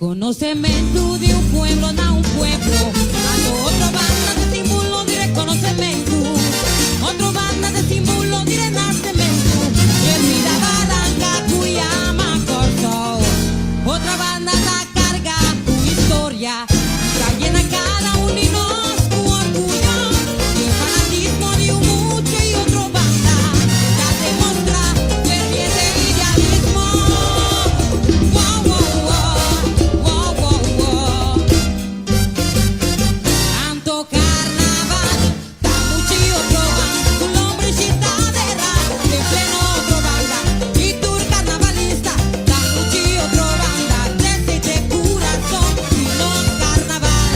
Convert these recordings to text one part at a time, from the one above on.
Reconocimiento de un pueblo na un pueblo. Ando otra banda de símbolo de reconocimiento. Otra banda de símbolo de renacimiento. Y el mira barranca Cuyama corso. Otra banda da carga tu historia. Trayendo a cada uno de nos tu orgullo. Y el fanatismo de un mucho y otra banda. Ya demuestra que pierde el idealismo. Wow, wow, wow, wow, wow, wow. Tanto carnaval, tan mucho y otro banda. Tu nombre y chita de rap, de pleno otro banda. Y tu carnavalista, tan mucho y otro banda. Desde de corazón, y los carnaval.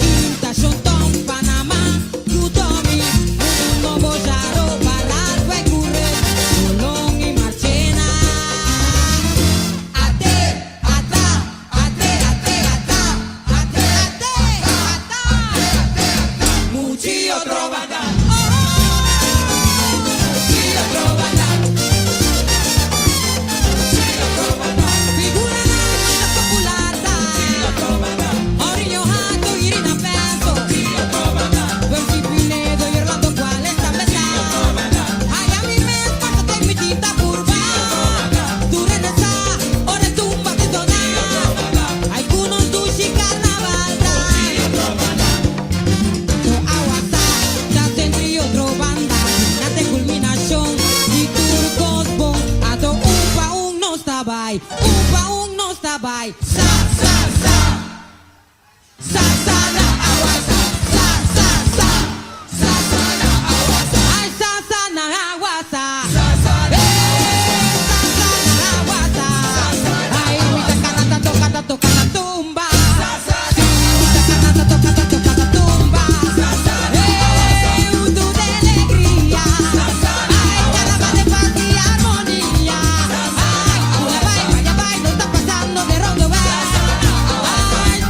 Quinta, Chontón, Panamá, Cutomi, Mundo, Boyaro, Barranco, Ecurre, Colón y Marchena. Ate, ata, ate, ate, ata, ate, ate, ata. Mucho y otro banda. Mucho y otro banda. Figura na popolata. Orinho Rato, Irina Penso. Percy Pinedo y Orlando Qual esta metà. Ai a mi me spazio te mi tita curva. Tu renesa, ora tumba di donna. Algunos duci carnaval. Tu awasa, ya tendrí otro banda. Nate culminación y turcos bon. Ato un no estaba ahí. Un no estaba ahí. Sa, sa, sa. Sa, sa, na awasa. Sa, sa, sa. Sa, sa, na awasa. Ay, sa, sa, na awasa. Sa, sa, na awasa. Ay, mita canata, toca la tumba. Mita canata, toca la tumba. Un de alegría. Ay, carnaval de paz y armonía. Ay, vaya, no está pasando de rondo, ay,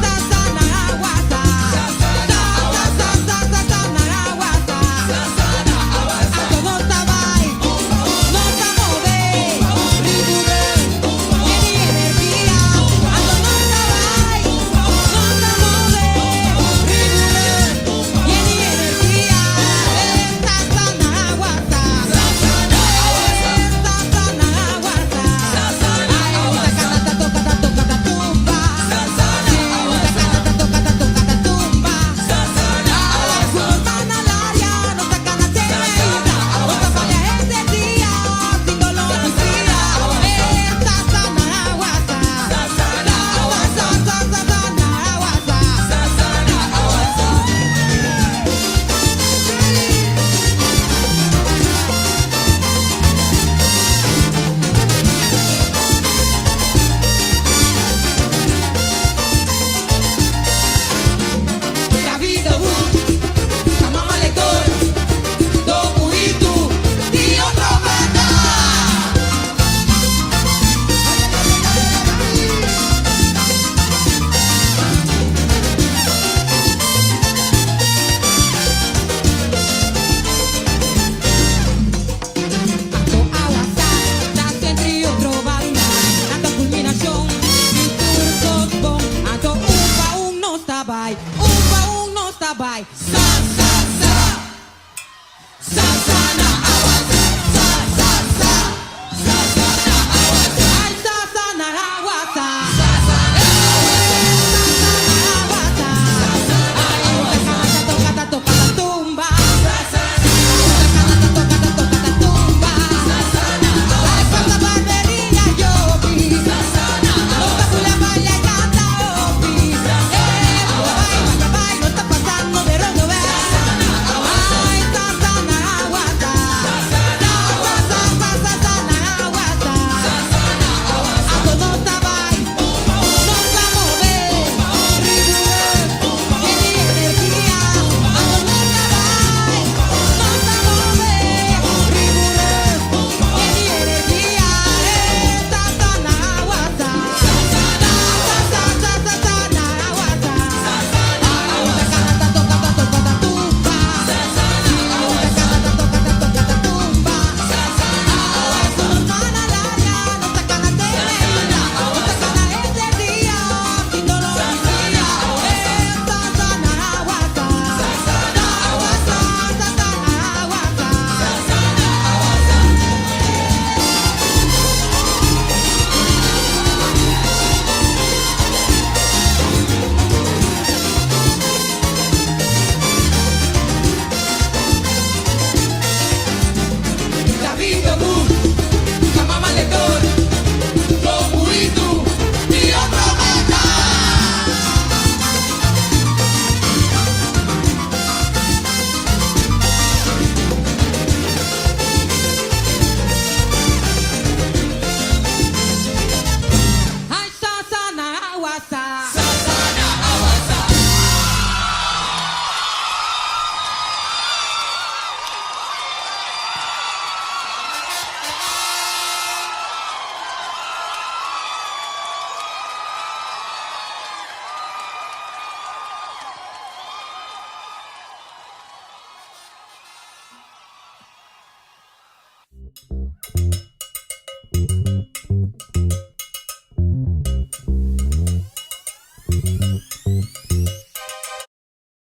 sa, sa, na awasa. Sa, na awasa. A todo estaba ahí. No estamos de rigure. Tiene energía. A todo estaba ahí. No estamos de rigure. Tiene energía. Sa, sa, na awasa. Sa, sa, na awasa. Ay, mita canata, toca la tumba. Mita canata, toca la tumba. Algunos van al área, no sacan la cerveza. Otra falla ese día, sin dolor ni fría. Sa, sa, na awasa. Sa, sa, na awasa. David Mamá Lector, Dokuhitu, y otro banda. Ato awasa, nace entre otro banda. Ato culminación, y turcos bon. Ato un no estaba ahí. Un no estaba ahí. Sa,